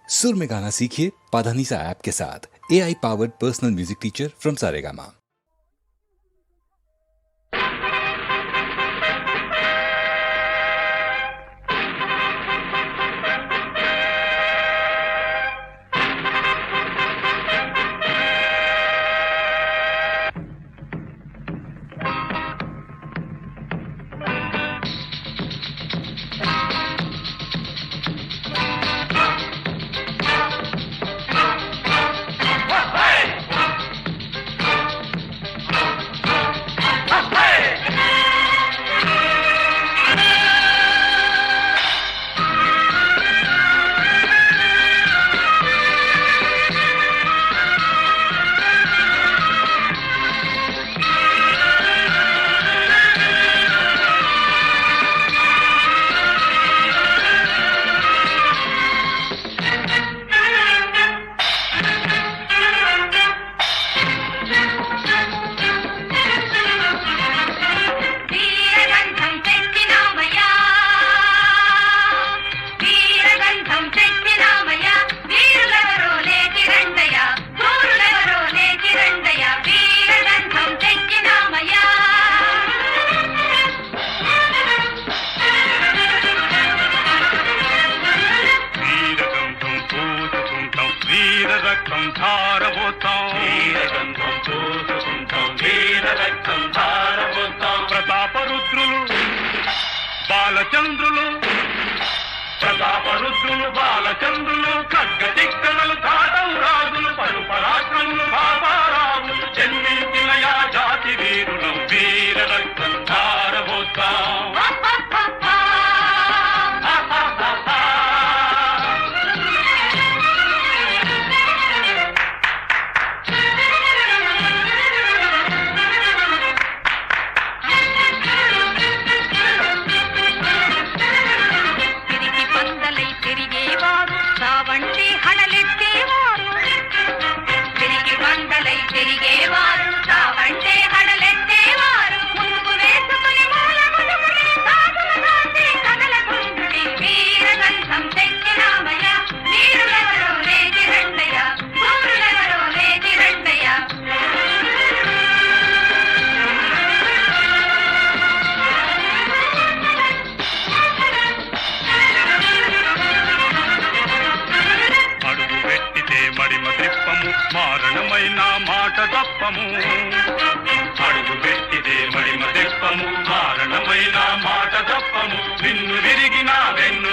सुर में गाना सीखिए पाधानीसा ऐप के साथ। AI powered personal music teacher from Saregama. రక్తం ధారబోతాం వీరగంధం పోసుకుంటాం వీర రక్తం ధారబోతాం ప్రతాపరుద్రులు బాలచంద్రులు ప్రతాపరుద్రులు బాలచంద్రులు ఖడ్గ దిక్కనలు తాటం రాజులు పరుపరాక్రములు బాబారావులు జన్మించిన యా జాతి వీరులు వీర రక్తం ధారబోతాం మారణమైన మాట తప్పము అడుగు పెట్టిదే మడిమ తెప్పము మారణమైన మాట తప్పము విన్ను విరిగిన వెన్ను